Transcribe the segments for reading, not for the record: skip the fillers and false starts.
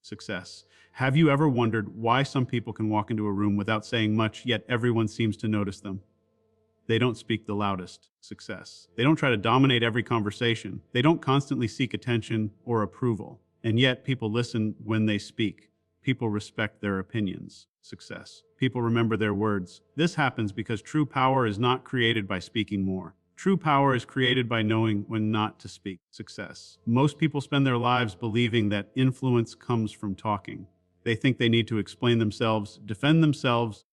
Success. Have you ever wondered why some people can walk into a room without saying much, yet everyone seems to notice them? They don't speak the loudest. Success. They don't try to dominate every conversation. They don't constantly seek attention or approval. And yet people listen when they speak. People respect their opinions. Success. People remember their words. This happens because true power is not created by speaking more. True power is created by knowing when not to speak. Success. Most people spend their lives believing that influence comes from talking. They think they need to explain themselves, defend themselves,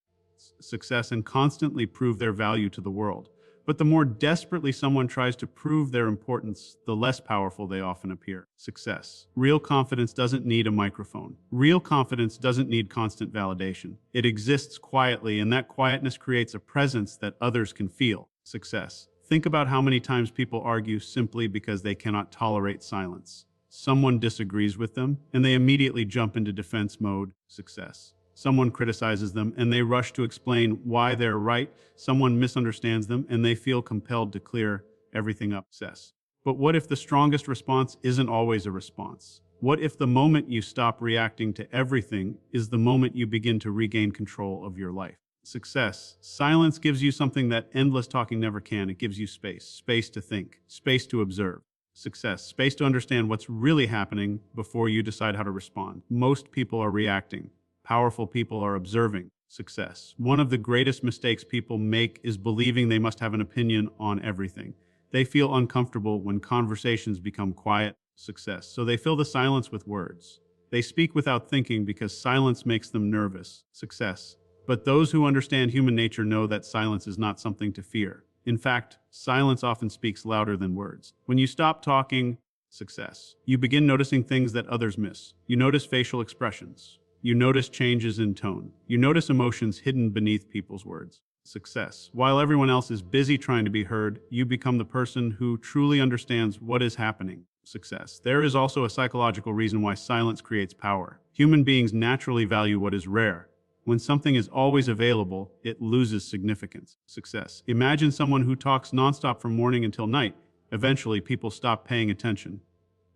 success, and constantly prove their value to the world. But the more desperately someone tries to prove their importance, the less powerful they often appear. Success. Real confidence doesn't need a microphone. Real confidence doesn't need constant validation. It exists quietly, and that quietness creates a presence that others can feel. Success. Think about how many times people argue simply because they cannot tolerate silence. Someone disagrees with them, and they immediately jump into defense mode. Success. Someone criticizes them, and they rush to explain why they're right. Someone misunderstands them, and they feel compelled to clear everything up. Success. But what if the strongest response isn't always a response? What if the moment you stop reacting to everything is the moment you begin to regain control of your life? Success. Silence gives you something that endless talking never can. It gives you space. Space to think. Space to observe. Success. Space to understand what's really happening before you decide how to respond. Most people are reacting. Powerful people are observing. Success. One of the greatest mistakes people make is believing they must have an opinion on everything. They feel uncomfortable when conversations become quiet. Success. So they fill the silence with words. They speak without thinking because silence makes them nervous. Success. But those who understand human nature know that silence is not something to fear. In fact, silence often speaks louder than words. When you stop talking, success, you begin noticing things that others miss. You notice facial expressions. You notice changes in tone. You notice emotions hidden beneath people's words. Success. While everyone else is busy trying to be heard, you become the person who truly understands what is happening. Success. There is also a psychological reason why silence creates power. Human beings naturally value what is rare. When something is always available, it loses significance. Success. Imagine someone who talks nonstop from morning until night. Eventually, people stop paying attention.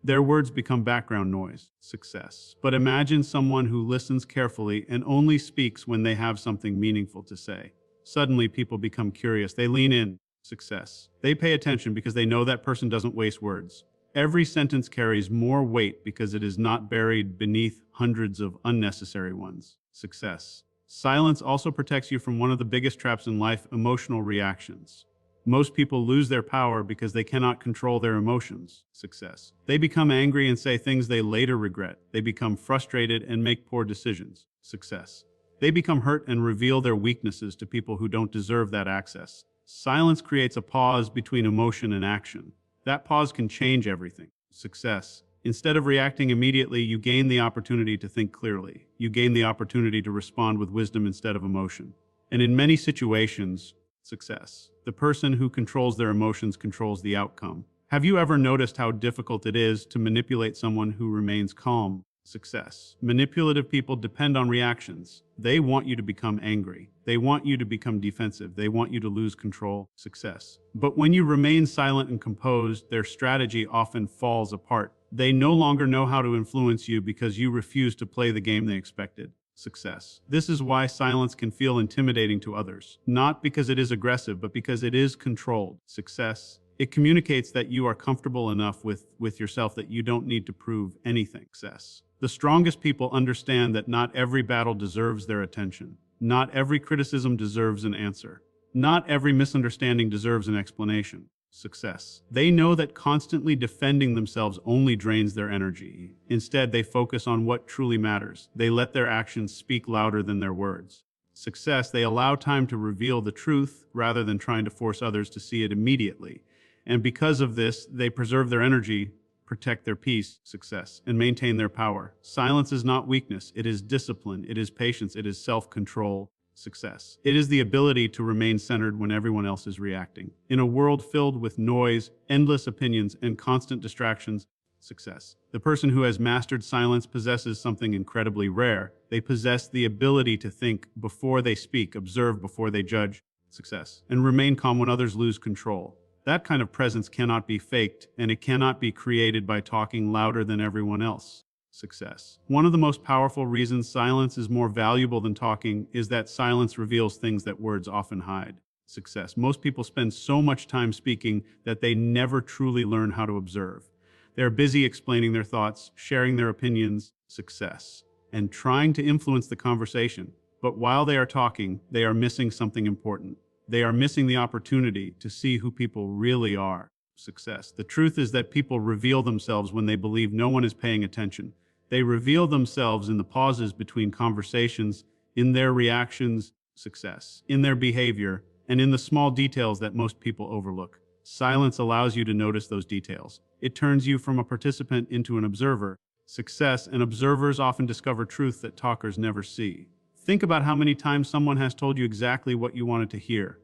Their words become background noise. Success. But imagine someone who listens carefully and only speaks when they have something meaningful to say. Suddenly, people become curious. They lean in. Success. They pay attention because they know that person doesn't waste words. Every sentence carries more weight because it is not buried beneath hundreds of unnecessary ones. Success. Silence also protects you from one of the biggest traps in life: emotional reactions. Most people lose their power because they cannot control their emotions. Success. They become angry and say things they later regret. They become frustrated and make poor decisions. Success. They become hurt and reveal their weaknesses to people who don't deserve that access. Silence creates a pause between emotion and action. That pause can change everything. Success. Instead of reacting immediately, you gain the opportunity to think clearly. You gain the opportunity to respond with wisdom instead of emotion. And in many situations, success. The person who controls their emotions controls the outcome. Have you ever noticed how difficult it is to manipulate someone who remains calm? Success. Manipulative people depend on reactions. They want you to become angry. They want you to become defensive. They want you to lose control. Success. But when you remain silent and composed, their strategy often falls apart. They no longer know how to influence you because you refuse to play the game they expected. Success. This is why silence can feel intimidating to others. Not because it is aggressive, but because it is controlled. Success. It communicates that you are comfortable enough with yourself that you don't need to prove anything. Success. The strongest people understand that not every battle deserves their attention. Not every criticism deserves an answer. Not every misunderstanding deserves an explanation. Success. They know that constantly defending themselves only drains their energy. Instead, they focus on what truly matters. They let their actions speak louder than their words. Success. They allow time to reveal the truth rather than trying to force others to see it immediately. And because of this, they preserve their energy, protect their peace. Success. And maintain their power. Silence is not weakness. It is discipline. It is patience. It is self-control. Success. It is the ability to remain centered when everyone else is reacting. In a world filled with noise, endless opinions, and constant distractions, success. The person who has mastered silence possesses something incredibly rare. They possess the ability to think before they speak, observe before they judge. Success. And remain calm when others lose control. That kind of presence cannot be faked, and it cannot be created by talking louder than everyone else. Success. One of the most powerful reasons silence is more valuable than talking is that silence reveals things that words often hide. Success. Most people spend so much time speaking that they never truly learn how to observe. They're busy explaining their thoughts, sharing their opinions, success, and trying to influence the conversation. But while they are talking, they are missing something important. They are missing the opportunity to see who people really are. Success. The truth is that people reveal themselves when they believe no one is paying attention. They reveal themselves in the pauses between conversations, in their reactions, success, in their behavior, and in the small details that most people overlook. Silence allows you to notice those details. It turns you from a participant into an observer. Success, and observers often discover truth that talkers never see. Think about how many times someone has told you exactly what you wanted to hear.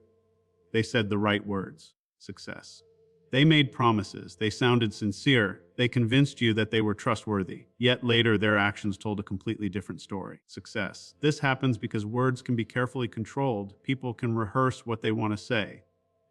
They said the right words. Success. They made promises. They sounded sincere. They convinced you that they were trustworthy. Yet later, their actions told a completely different story. Success. This happens because words can be carefully controlled. People can rehearse what they want to say.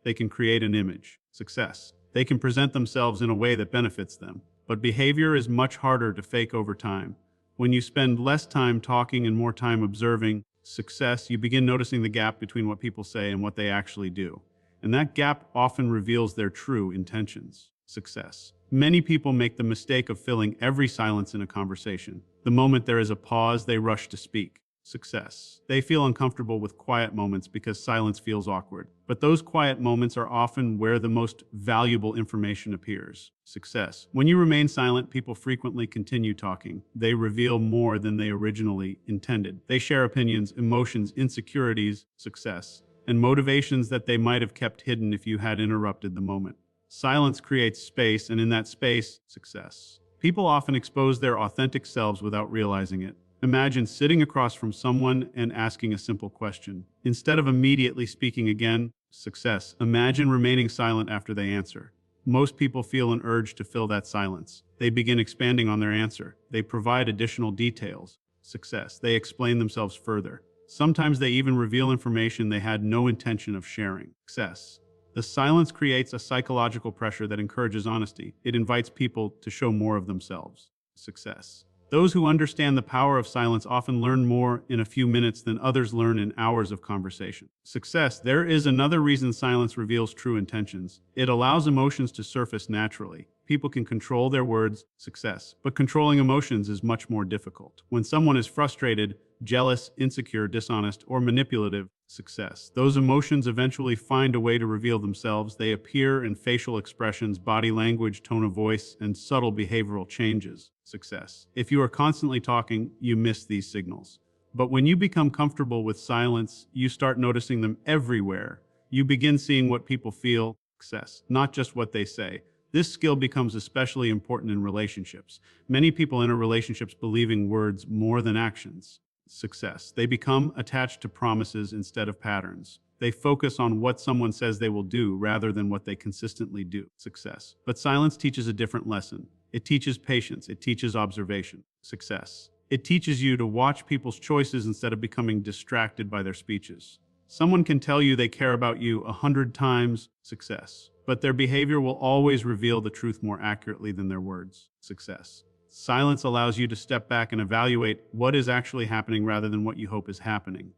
They can create an image. Success. They can present themselves in a way that benefits them. But behavior is much harder to fake over time. When you spend less time talking and more time observing success, you begin noticing the gap between what people say and what they actually do. And that gap often reveals their true intentions. Success. Many people make the mistake of filling every silence in a conversation. The moment there is a pause, they rush to speak. Success. They feel uncomfortable with quiet moments because silence feels awkward. But those quiet moments are often where the most valuable information appears. Success. When you remain silent, people frequently continue talking. They reveal more than they originally intended. They share opinions, emotions, insecurities, success, and motivations that they might have kept hidden if you had interrupted the moment. Silence creates space, and in that space, success. People often expose their authentic selves without realizing it. Imagine sitting across from someone and asking a simple question. Instead of immediately speaking again, success. Imagine remaining silent after they answer. Most people feel an urge to fill that silence. They begin expanding on their answer. They provide additional details. Success. They explain themselves further. Sometimes they even reveal information they had no intention of sharing. Success. The silence creates a psychological pressure that encourages honesty. It invites people to show more of themselves. Success. Those who understand the power of silence often learn more in a few minutes than others learn in hours of conversation. Success. There is another reason silence reveals true intentions. It allows emotions to surface naturally. People can control their words, success, but controlling emotions is much more difficult. When someone is frustrated, jealous, insecure, dishonest, or manipulative, success. Those emotions eventually find a way to reveal themselves. They appear in facial expressions, body language, tone of voice, and subtle behavioral changes. Success. If you are constantly talking, you miss these signals. But when you become comfortable with silence, you start noticing them everywhere. You begin seeing what people feel, success, not just what they say. This skill becomes especially important in relationships. Many people enter relationships believing words more than actions. Success. They become attached to promises instead of patterns. They focus on what someone says they will do rather than what they consistently do. Success. But silence teaches a different lesson. It teaches patience. It teaches observation. Success. It teaches you to watch people's choices instead of becoming distracted by their speeches. Someone can tell you they care about you 100 times, success, but their behavior will always reveal the truth more accurately than their words, success. Silence allows you to step back and evaluate what is actually happening rather than what you hope is happening.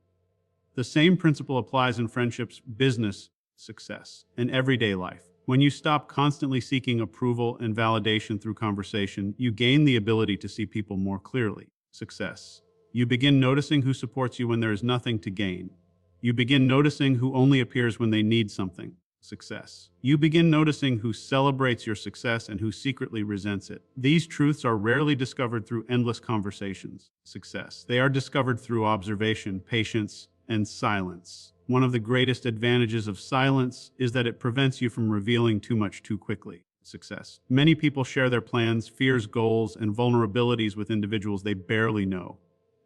The same principle applies in friendships, business, success, and everyday life. When you stop constantly seeking approval and validation through conversation, you gain the ability to see people more clearly. Success. You begin noticing who supports you when there is nothing to gain. You begin noticing who only appears when they need something. Success. You begin noticing who celebrates your success and who secretly resents it. These truths are rarely discovered through endless conversations. Success. They are discovered through observation, patience, and silence. One of the greatest advantages of silence is that it prevents you from revealing too much too quickly. Success. Many people share their plans, fears, goals, and vulnerabilities with individuals they barely know.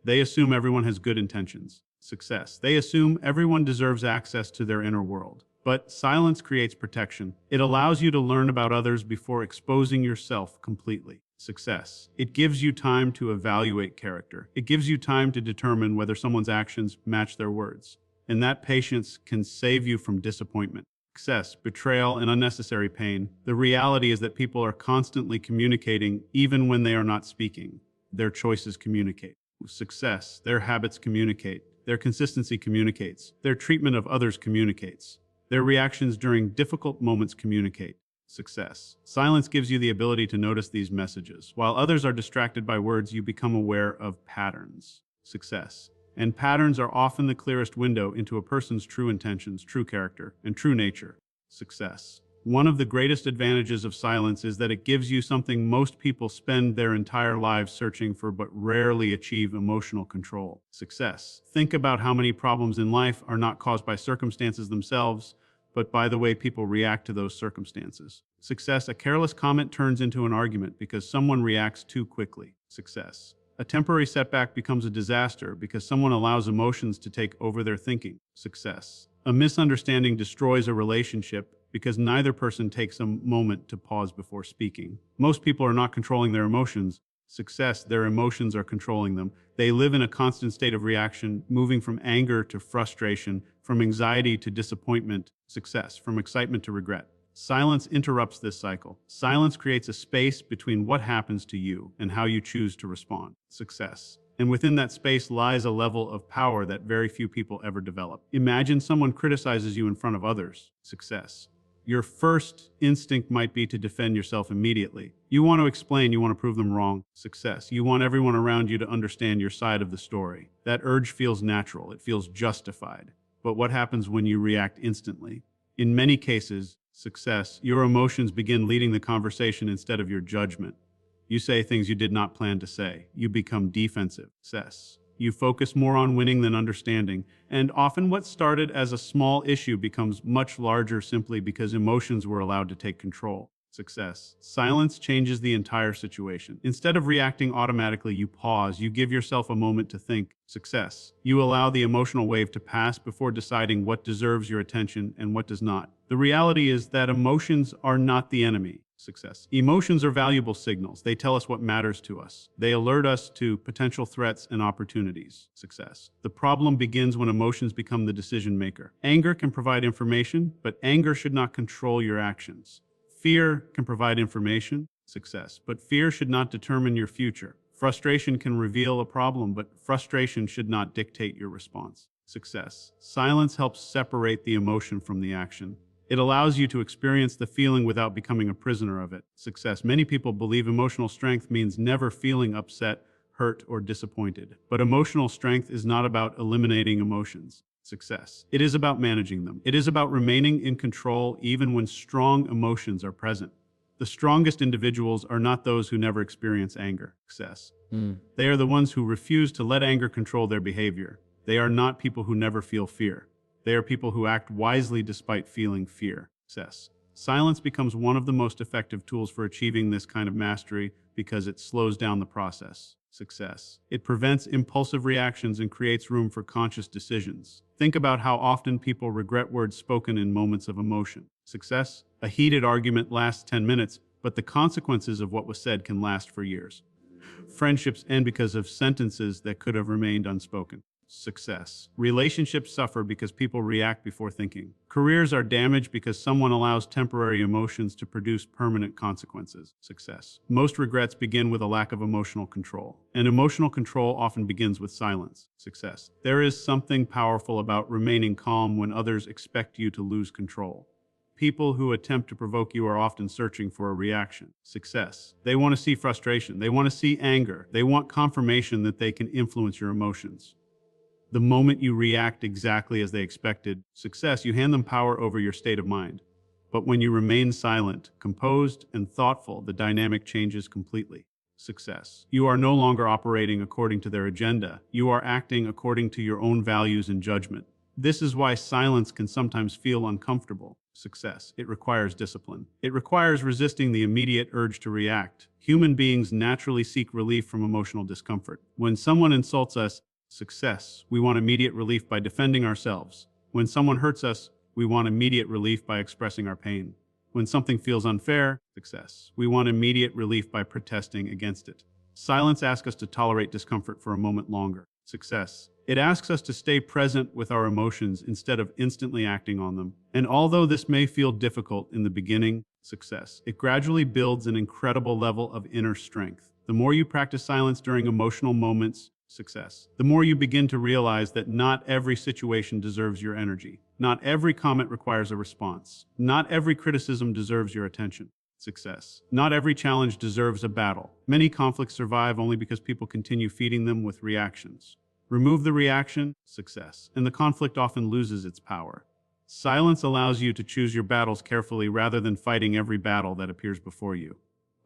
They assume everyone has good intentions. Success. They assume everyone deserves access to their inner world. But silence creates protection. It allows you to learn about others before exposing yourself completely. Success. It gives you time to evaluate character. It gives you time to determine whether someone's actions match their words. And that patience can save you from disappointment, success, betrayal, and unnecessary pain. The reality is that people are constantly communicating even when they are not speaking. Their choices communicate. Success. Their habits communicate. Their consistency communicates. Their treatment of others communicates. Their reactions during difficult moments communicate. Success. Silence gives you the ability to notice these messages. While others are distracted by words, you become aware of patterns. Success. And patterns are often the clearest window into a person's true intentions, true character, and true nature. Success. One of the greatest advantages of silence is that it gives you something most people spend their entire lives searching for but rarely achieve: emotional control. Success. Think about how many problems in life are not caused by circumstances themselves, but by the way people react to those circumstances. Success. A careless comment turns into an argument because someone reacts too quickly. Success. A temporary setback becomes a disaster because someone allows emotions to take over their thinking. Success. A misunderstanding destroys a relationship because neither person takes a moment to pause before speaking. Most people are not controlling their emotions. Success. Their emotions are controlling them. They live in a constant state of reaction, moving from anger to frustration, from anxiety to disappointment. Success. From excitement to regret. Silence interrupts this cycle. Silence creates a space between what happens to you and how you choose to respond. Success. And within that space lies a level of power that very few people ever develop. Imagine someone criticizes you in front of others. Success. Your first instinct might be to defend yourself immediately. You want to explain, you want to prove them wrong. Success. You want everyone around you to understand your side of the story. That urge feels natural, it feels justified. But what happens when you react instantly? In many cases, success, your emotions begin leading the conversation instead of your judgment. You say things you did not plan to say. You become defensive. Success. You focus more on winning than understanding, and often what started as a small issue becomes much larger simply because emotions were allowed to take control. Success. Silence changes the entire situation. Instead of reacting automatically, you pause, you give yourself a moment to think. Success. You allow the emotional wave to pass before deciding what deserves your attention and what does not. The reality is that emotions are not the enemy. Success. Emotions are valuable signals. They tell us what matters to us. They alert us to potential threats and opportunities. Success. The problem begins when emotions become the decision maker. Anger can provide information, but anger should not control your actions. Fear can provide information. Success. But fear should not determine your future. Frustration can reveal a problem, but frustration should not dictate your response. Success. Silence helps separate the emotion from the action. It allows you to experience the feeling without becoming a prisoner of it. Success. Many people believe emotional strength means never feeling upset, hurt, or disappointed. But emotional strength is not about eliminating emotions. Success. It is about managing them. It is about remaining in control even when strong emotions are present. The strongest individuals are not those who never experience anger. Success. They are the ones who refuse to let anger control their behavior. They are not people who never feel fear. They are people who act wisely despite feeling fear. Success. Silence becomes one of the most effective tools for achieving this kind of mastery because it slows down the process. Success. It prevents impulsive reactions and creates room for conscious decisions. Think about how often people regret words spoken in moments of emotion. Success. A heated argument lasts 10 minutes, but the consequences of what was said can last for years. Friendships end because of sentences that could have remained unspoken. Success. Relationships suffer because people react before thinking. Careers are damaged because someone allows temporary emotions to produce permanent consequences. Success. Most regrets begin with a lack of emotional control, and emotional control often begins with silence. Success. There is something powerful about remaining calm when others expect you to lose control. People who attempt to provoke you are often searching for a reaction. Success. They want to see frustration. They want to see anger. They want confirmation that they can influence your emotions. The moment you react exactly as they expected, success, you hand them power over your state of mind. But when you remain silent, composed, and thoughtful, the dynamic changes completely. Success. You are no longer operating according to their agenda. You are acting according to your own values and judgment. This is why silence can sometimes feel uncomfortable. Success. It requires discipline. It requires resisting the immediate urge to react. Human beings naturally seek relief from emotional discomfort. When someone insults us, success, we want immediate relief by defending ourselves. When someone hurts us, we want immediate relief by expressing our pain. When something feels unfair, success, we want immediate relief by protesting against it. Silence asks us to tolerate discomfort for a moment longer. Success. It asks us to stay present with our emotions instead of instantly acting on them. And although this may feel difficult in the beginning, success, it gradually builds an incredible level of inner strength. The more you practice silence during emotional moments, success, the more you begin to realize that not every situation deserves your energy. Not every comment requires a response. Not every criticism deserves your attention. Success. Not every challenge deserves a battle. Many conflicts survive only because people continue feeding them with reactions. Remove the reaction, success, and the conflict often loses its power. Silence allows you to choose your battles carefully rather than fighting every battle that appears before you.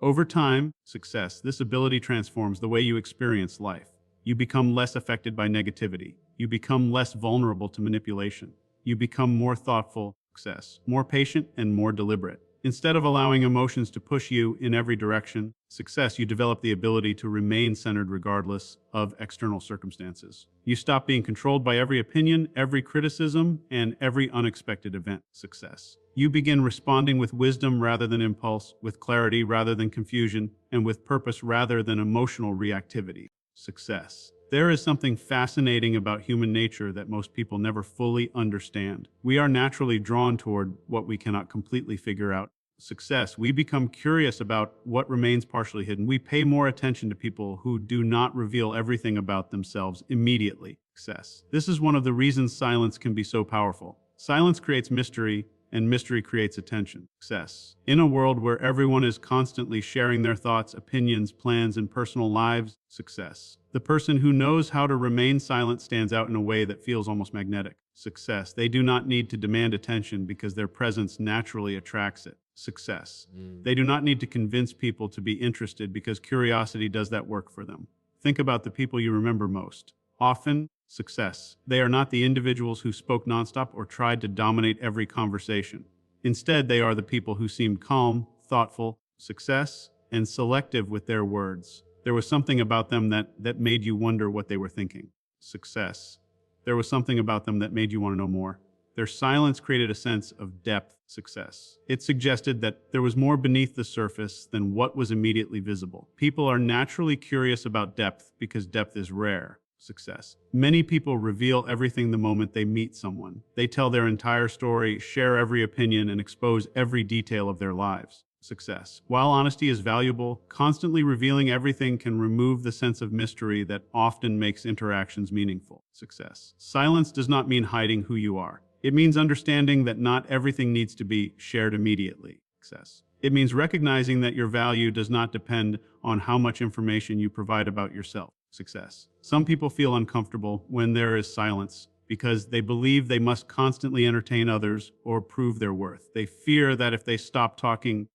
Over time, success, this ability transforms the way you experience life. You become less affected by negativity. You become less vulnerable to manipulation. You become more thoughtful, success, more patient, and more deliberate. Instead of allowing emotions to push you in every direction, success, you develop the ability to remain centered regardless of external circumstances. You stop being controlled by every opinion, every criticism, and every unexpected event. Success. You begin responding with wisdom rather than impulse, with clarity rather than confusion, and with purpose rather than emotional reactivity. Success. There is something fascinating about human nature that most people never fully understand. We are naturally drawn toward what we cannot completely figure out. Success. We become curious about what remains partially hidden. We pay more attention to people who do not reveal everything about themselves immediately. Success. This is one of the reasons silence can be so powerful. Silence creates mystery, and mystery creates attention. Success. In a world where everyone is constantly sharing their thoughts, opinions, plans, and personal lives, success. The person who knows how to remain silent stands out in a way that feels almost magnetic. Success. They do not need to demand attention because their presence naturally attracts it. Success. They do not need to convince people to be interested because curiosity does that work for them. Think about the people you remember most. Often, success. They are not the individuals who spoke nonstop or tried to dominate every conversation. Instead, they are the people who seemed calm, thoughtful, success, and selective with their words. There was something about them that made you wonder what they were thinking. Success. There was something about them that made you want to know more. Their silence created a sense of depth. Success. It suggested that there was more beneath the surface than what was immediately visible. People are naturally curious about depth because depth is rare. Success. Many people reveal everything the moment they meet someone. They tell their entire story, share every opinion, and expose every detail of their lives. Success. While honesty is valuable, constantly revealing everything can remove the sense of mystery that often makes interactions meaningful. Success. Silence does not mean hiding who you are. It means understanding that not everything needs to be shared immediately. Success. It means recognizing that your value does not depend on how much information you provide about yourself. Success. Some people feel uncomfortable when there is silence because they believe they must constantly entertain others or prove their worth. They fear that if they stop talking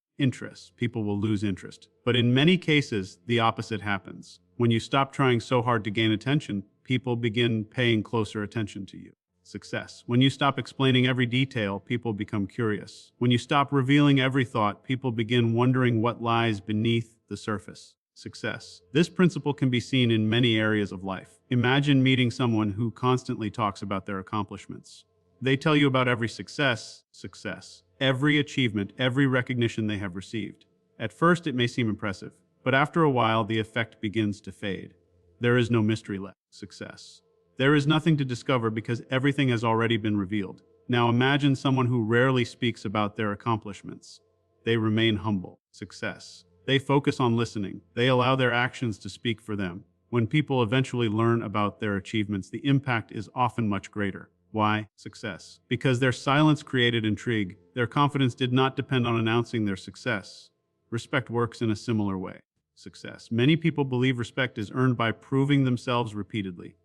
people will lose interest. But in many cases, the opposite happens. When you stop trying so hard to gain attention, people begin paying closer attention to you. Success. When you stop explaining every detail, people become curious. When you stop revealing every thought, people begin wondering what lies beneath the surface. Success. This principle can be seen in many areas of life. Imagine meeting someone who constantly talks about their accomplishments. They tell you about every success, every achievement, every recognition they have received. At first, it may seem impressive, but after a while, the effect begins to fade. There is no mystery left. Success. There is nothing to discover because everything has already been revealed. Now imagine someone who rarely speaks about their accomplishments. They remain humble. Success. They focus on listening. They allow their actions to speak for them. When people eventually learn about their achievements, the impact is often much greater. Why? Success. Because their silence created intrigue. Their confidence did not depend on announcing their success. Respect works in a similar way. Success. Many people believe respect is earned by proving themselves repeatedly.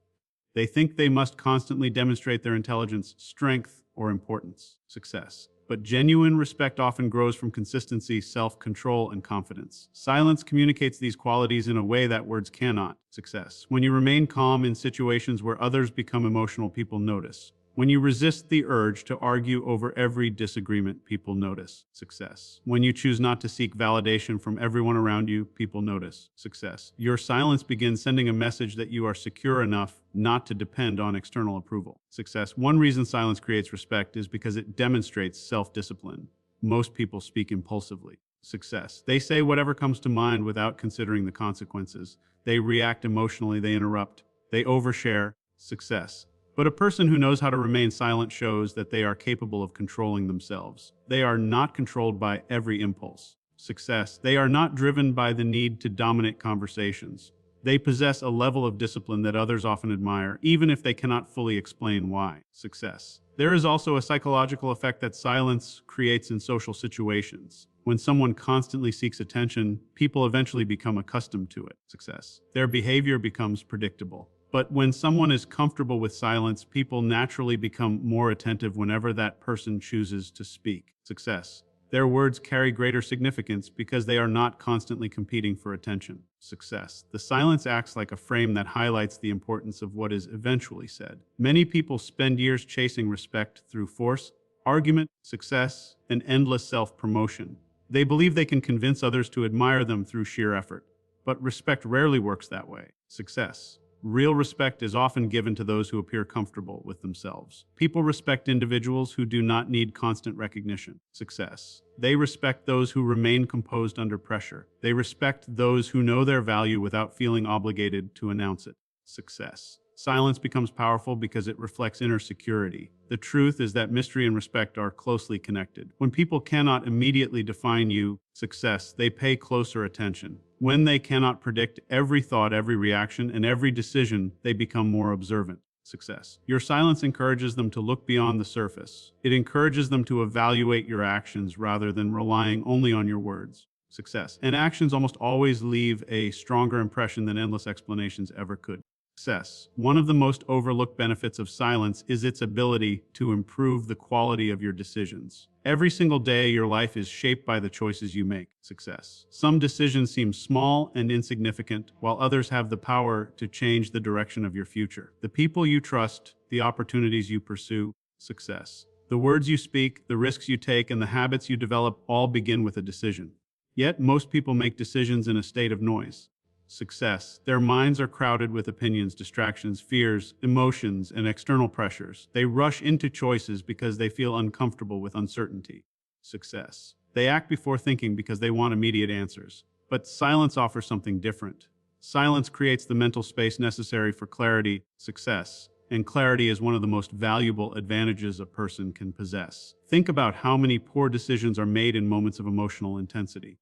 They think they must constantly demonstrate their intelligence, strength, or importance. Success. But genuine respect often grows from consistency, self-control, and confidence. Silence communicates these qualities in a way that words cannot. Success. When you remain calm in situations where others become emotional, people notice. When you resist the urge to argue over every disagreement, people notice. Success. When you choose not to seek validation from everyone around you, people notice. Success. Your silence begins sending a message that you are secure enough not to depend on external approval. Success. One reason silence creates respect is because it demonstrates self-discipline. Most people speak impulsively. Success. They say whatever comes to mind without considering the consequences. They react emotionally, they interrupt, they overshare. Success. But a person who knows how to remain silent shows that they are capable of controlling themselves. They are not controlled by every impulse. success. They are not driven by the need to dominate conversations. They possess a level of discipline that others often admire, even if they cannot fully explain why. Success. There is also a psychological effect that silence creates in social situations. When someone constantly seeks attention, people eventually become accustomed to it. Success. Their behavior becomes predictable. But when someone is comfortable with silence, people naturally become more attentive whenever that person chooses to speak. Success. Their words carry greater significance because they are not constantly competing for attention. Success. The silence acts like a frame that highlights the importance of what is eventually said. Many people spend years chasing respect through force, argument, success, and endless self-promotion. They believe they can convince others to admire them through sheer effort. But respect rarely works that way. Success. Real respect is often given to those who appear comfortable with themselves. People respect individuals who do not need constant recognition. Success. They respect those who remain composed under pressure. They respect those who know their value without feeling obligated to announce it. Success. Silence becomes powerful because it reflects inner security. The truth is that mystery and respect are closely connected. When people cannot immediately define you, success, they pay closer attention. When they cannot predict every thought, every reaction, and every decision, they become more observant. Success. Your silence encourages them to look beyond the surface. It encourages them to evaluate your actions rather than relying only on your words. Success. And actions almost always leave a stronger impression than endless explanations ever could. Success. One of the most overlooked benefits of silence is its ability to improve the quality of your decisions. Every single day, your life is shaped by the choices you make. Success. Some decisions seem small and insignificant, while others have the power to change the direction of your future. The people you trust, the opportunities you pursue. Success. The words you speak, the risks you take, and the habits you develop all begin with a decision. Yet, most people make decisions in a state of noise. Success. Their minds are crowded with opinions, distractions, fears, emotions, and external pressures. They rush into choices because they feel uncomfortable with uncertainty. Success. They act before thinking because they want immediate answers. But silence offers something different. Silence creates the mental space necessary for clarity, success, and clarity is one of the most valuable advantages a person can possess. Think about how many poor decisions are made in moments of emotional intensity.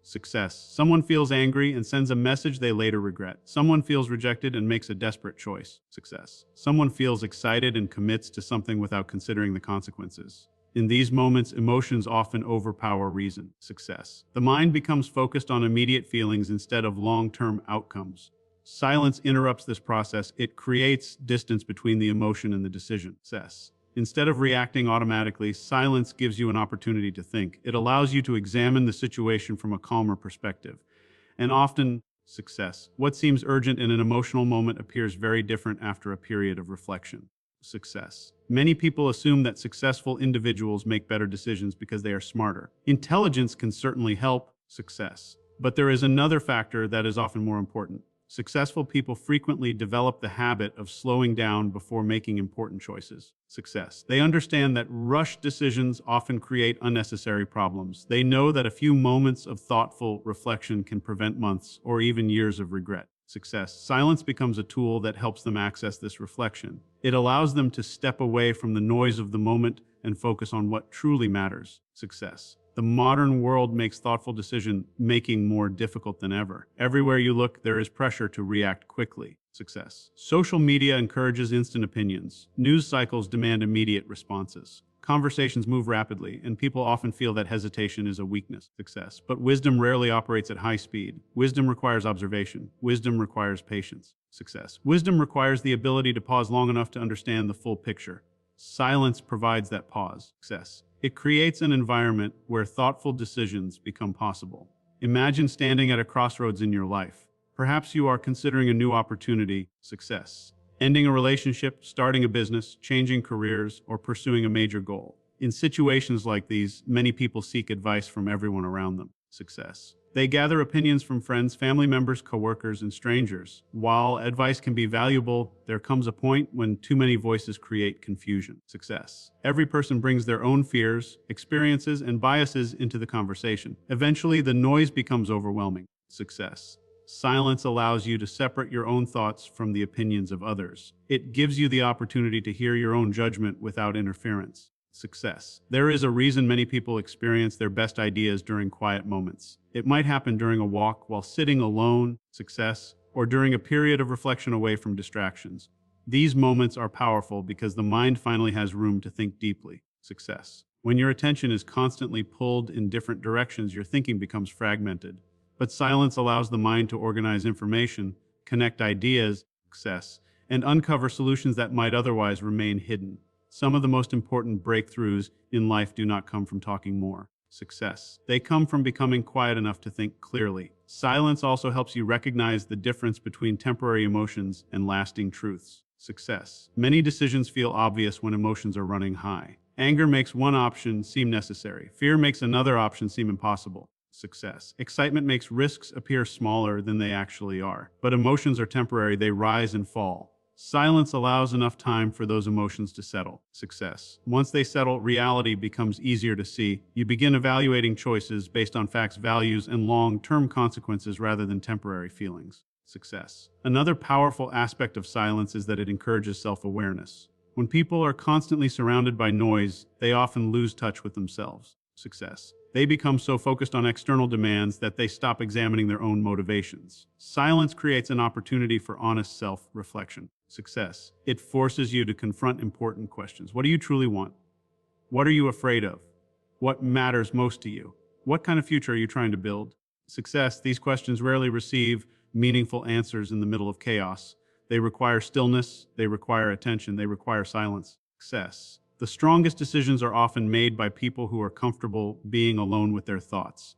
Success. Someone feels angry and sends a message they later regret. Someone feels rejected and makes a desperate choice. Success. Someone feels excited and commits to something without considering the consequences. In these moments, emotions often overpower reason. Success. The mind becomes focused on immediate feelings instead of long-term outcomes. Silence interrupts this process. It creates distance between the emotion and the decision. Success. Instead of reacting automatically, silence gives you an opportunity to think. It allows you to examine the situation from a calmer perspective. And often, success. What seems urgent in an emotional moment appears very different after a period of reflection. Success. Many people assume that successful individuals make better decisions because they are smarter. Intelligence can certainly help success. But there is another factor that is often more important. Successful people frequently develop the habit of slowing down before making important choices. Success. They understand that rushed decisions often create unnecessary problems. They know that a few moments of thoughtful reflection can prevent months or even years of regret. Success. Silence becomes a tool that helps them access this reflection. It allows them to step away from the noise of the moment and focus on what truly matters. Success. The modern world makes thoughtful decision-making more difficult than ever. Everywhere you look, there is pressure to react quickly. Success. Social media encourages instant opinions. News cycles demand immediate responses. Conversations move rapidly, and people often feel that hesitation is a weakness. Success. But wisdom rarely operates at high speed. Wisdom requires observation. Wisdom requires patience. Success. Wisdom requires the ability to pause long enough to understand the full picture. Silence provides that pause. Success. It creates an environment where thoughtful decisions become possible. Imagine standing at a crossroads in your life. Perhaps you are considering a new opportunity, success, ending a relationship, starting a business, changing careers, or pursuing a major goal. In situations like these, many people seek advice from everyone around them, success. They gather opinions from friends, family members, coworkers, and strangers. While advice can be valuable, there comes a point when too many voices create confusion. Success. Every person brings their own fears, experiences, and biases into the conversation. Eventually, the noise becomes overwhelming. Success. Silence allows you to separate your own thoughts from the opinions of others. It gives you the opportunity to hear your own judgment without interference. Success. There is a reason many people experience their best ideas during quiet moments. It might happen during a walk while sitting alone, success, or during a period of reflection away from distractions. These moments are powerful because the mind finally has room to think deeply. Success. When your attention is constantly pulled in different directions, your thinking becomes fragmented. But silence allows the mind to organize information, connect ideas, success, and uncover solutions that might otherwise remain hidden. Some of the most important breakthroughs in life do not come from talking more. Success. They come from becoming quiet enough to think clearly. Silence also helps you recognize the difference between temporary emotions and lasting truths. Success. Many decisions feel obvious when emotions are running high. Anger makes one option seem necessary. Fear makes another option seem impossible. Success. Excitement makes risks appear smaller than they actually are. But emotions are temporary, they rise and fall. Silence allows enough time for those emotions to settle. Success. Once they settle, reality becomes easier to see. You begin evaluating choices based on facts, values, and long-term consequences rather than temporary feelings. Success. Another powerful aspect of silence is that it encourages self-awareness. When people are constantly surrounded by noise, they often lose touch with themselves. Success. They become so focused on external demands that they stop examining their own motivations. Silence creates an opportunity for honest self-reflection. Success. It forces you to confront important questions. What do you truly want? What are you afraid of? What matters most to you? What kind of future are you trying to build? Success. These questions rarely receive meaningful answers in the middle of chaos. They require stillness, they require attention, they require silence. Success. The strongest decisions are often made by people who are comfortable being alone with their thoughts.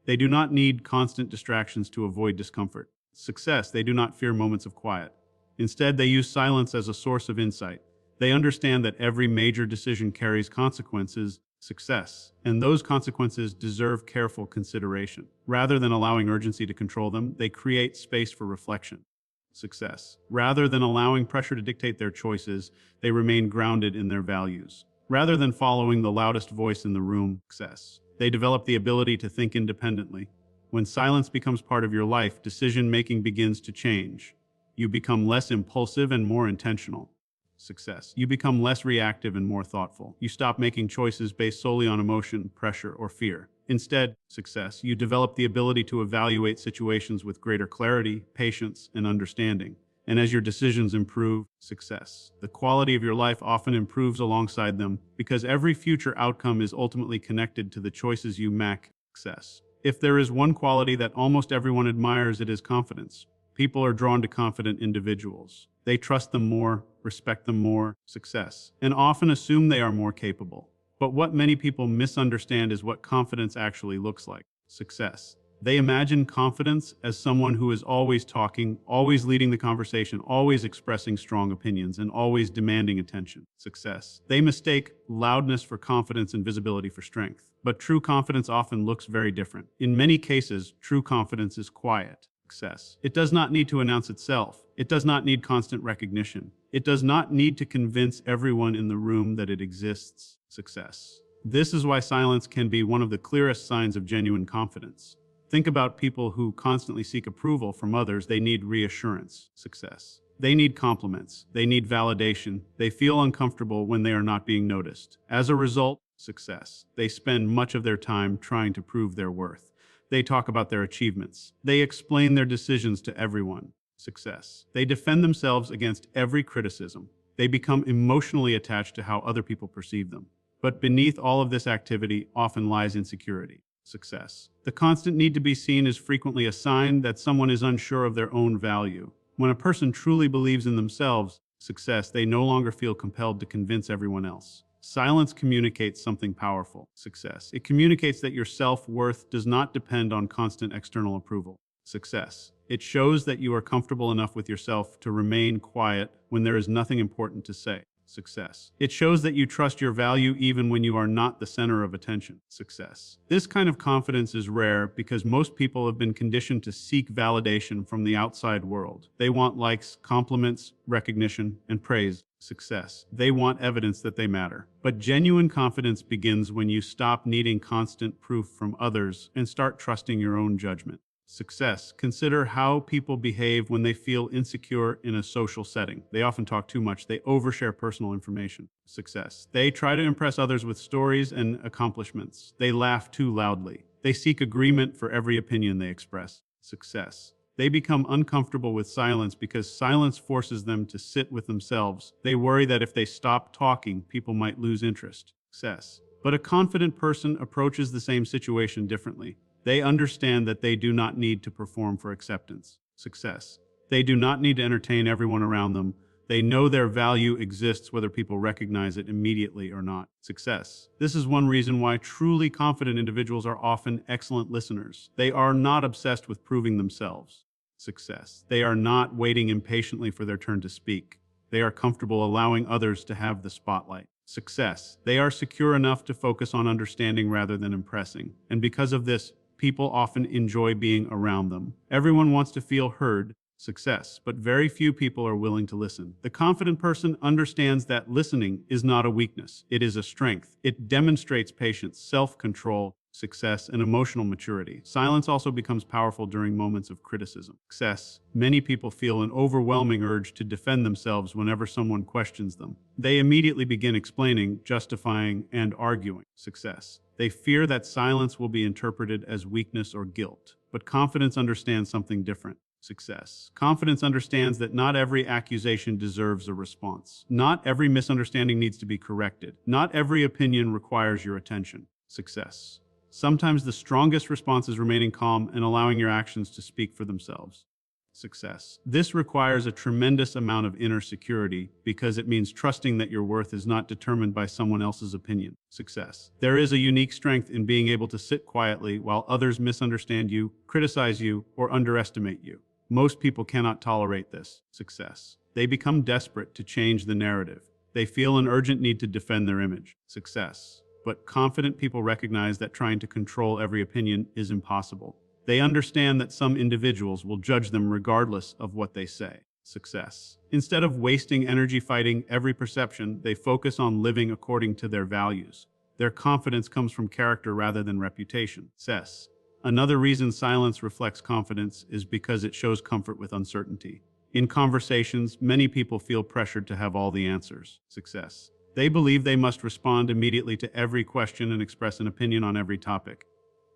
They do not need constant distractions to avoid discomfort. Success. They do not fear moments of quiet. Instead, they use silence as a source of insight. They understand that every major decision carries consequences. Success. And those consequences deserve careful consideration. Rather than allowing urgency to control them, they create space for reflection. Success. Rather than allowing pressure to dictate their choices, they remain grounded in their values. Rather than following the loudest voice in the room, success. They develop the ability to think independently. When silence becomes part of your life, decision-making begins to change. You become less impulsive and more intentional. Success. You become less reactive and more thoughtful. You stop making choices based solely on emotion, pressure, or fear. Instead, success. You develop the ability to evaluate situations with greater clarity, patience, and understanding. And as your decisions improve, success. The quality of your life often improves alongside them because every future outcome is ultimately connected to the choices you make. Success. If there is one quality that almost everyone admires, it is confidence. People are drawn to confident individuals. They trust them more, respect them more, success, and often assume they are more capable. But what many people misunderstand is what confidence actually looks like. Success. They imagine confidence as someone who is always talking, always leading the conversation, always expressing strong opinions, and always demanding attention. Success. They mistake loudness for confidence and visibility for strength. But true confidence often looks very different. In many cases, true confidence is quiet. Success. It does not need to announce itself. It does not need constant recognition. It does not need to convince everyone in the room that it exists. Success. This is why silence can be one of the clearest signs of genuine confidence. Think about people who constantly seek approval from others. They need reassurance. Success. They need compliments. They need validation. They feel uncomfortable when they are not being noticed. As a result, success. They spend much of their time trying to prove their worth. They talk about their achievements. They explain their decisions to everyone. Success. They defend themselves against every criticism. They become emotionally attached to how other people perceive them. But beneath all of this activity often lies insecurity. Success. The constant need to be seen is frequently a sign that someone is unsure of their own value. When a person truly believes in themselves, success, they no longer feel compelled to convince everyone else. Silence communicates something powerful. Success. It communicates that your self-worth does not depend on constant external approval. Success. It shows that you are comfortable enough with yourself to remain quiet when there is nothing important to say. Success. It shows that you trust your value even when you are not the center of attention. Success. This kind of confidence is rare because most people have been conditioned to seek validation from the outside world. They want likes, compliments, recognition, and praise. Success. They want evidence that they matter. But genuine confidence begins when you stop needing constant proof from others and start trusting your own judgment. Success. Consider how people behave when they feel insecure in a social setting. They often talk too much. They overshare personal information. Success. They try to impress others with stories and accomplishments. They laugh too loudly. They seek agreement for every opinion they express. Success. They become uncomfortable with silence because silence forces them to sit with themselves. They worry that if they stop talking, people might lose interest. Success. But a confident person approaches the same situation differently. They understand that they do not need to perform for acceptance. Success. They do not need to entertain everyone around them. They know their value exists whether people recognize it immediately or not. Success. This is one reason why truly confident individuals are often excellent listeners. They are not obsessed with proving themselves. Success. They are not waiting impatiently for their turn to speak. They are comfortable allowing others to have the spotlight. Success. They are secure enough to focus on understanding rather than impressing. And because of this, people often enjoy being around them. Everyone wants to feel heard. Success, but very few people are willing to listen. The confident person understands that listening is not a weakness. It is a strength. It demonstrates patience, self-control, success, and emotional maturity. Silence also becomes powerful during moments of criticism. Success. Many people feel an overwhelming urge to defend themselves whenever someone questions them. They immediately begin explaining, justifying, and arguing. Success. They fear that silence will be interpreted as weakness or guilt. But confidence understands something different. Success. Confidence understands that not every accusation deserves a response. Not every misunderstanding needs to be corrected. Not every opinion requires your attention. Success. Sometimes the strongest response is remaining calm and allowing your actions to speak for themselves. Success. This requires a tremendous amount of inner security because it means trusting that your worth is not determined by someone else's opinion. Success. There is a unique strength in being able to sit quietly while others misunderstand you, criticize you, or underestimate you. Most people cannot tolerate this. Success. They become desperate to change the narrative. They feel an urgent need to defend their image. Success. But confident people recognize that trying to control every opinion is impossible. They understand that some individuals will judge them regardless of what they say. Success. Instead of wasting energy fighting every perception, they focus on living according to their values. Their confidence comes from character rather than reputation. Success. Another reason silence reflects confidence is because it shows comfort with uncertainty. In conversations, many people feel pressured to have all the answers. Success. They believe they must respond immediately to every question and express an opinion on every topic.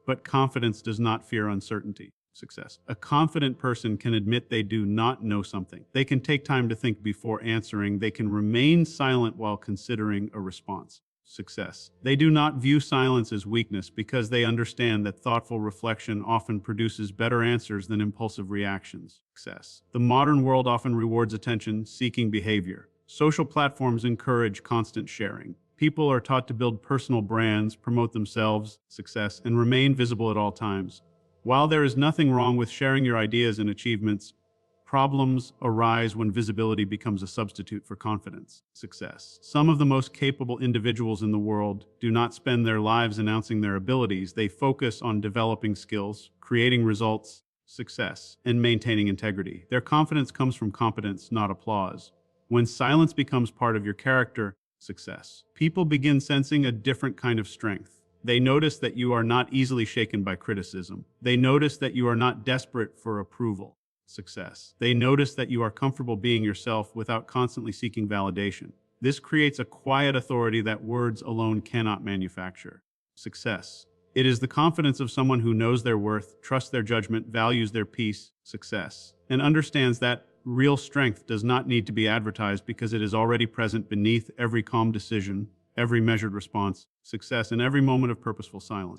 But confidence does not fear uncertainty. Success. A confident person can admit they do not know something. They can take time to think before answering. They can remain silent while considering a response. Success. They do not view silence as weakness because they understand that thoughtful reflection often produces better answers than impulsive reactions. Success. The modern world often rewards attention-seeking behavior. Social platforms encourage constant sharing. People are taught to build personal brands, promote themselves, success, and remain visible at all times. While there is nothing wrong with sharing your ideas and achievements, problems arise when visibility becomes a substitute for confidence. Success. Some of the most capable individuals in the world do not spend their lives announcing their abilities. They focus on developing skills, creating results, success, and maintaining integrity. Their confidence comes from competence, not applause. When silence becomes part of your character, success. People begin sensing a different kind of strength. They notice that you are not easily shaken by criticism. They notice that you are not desperate for approval. Success. They notice that you are comfortable being yourself without constantly seeking validation. This creates a quiet authority that words alone cannot manufacture. Success. It is the confidence of someone who knows their worth, trusts their judgment, values their peace, success, and understands that real strength does not need to be advertised because it is already present beneath every calm decision, every measured response, success, and every moment of purposeful silence.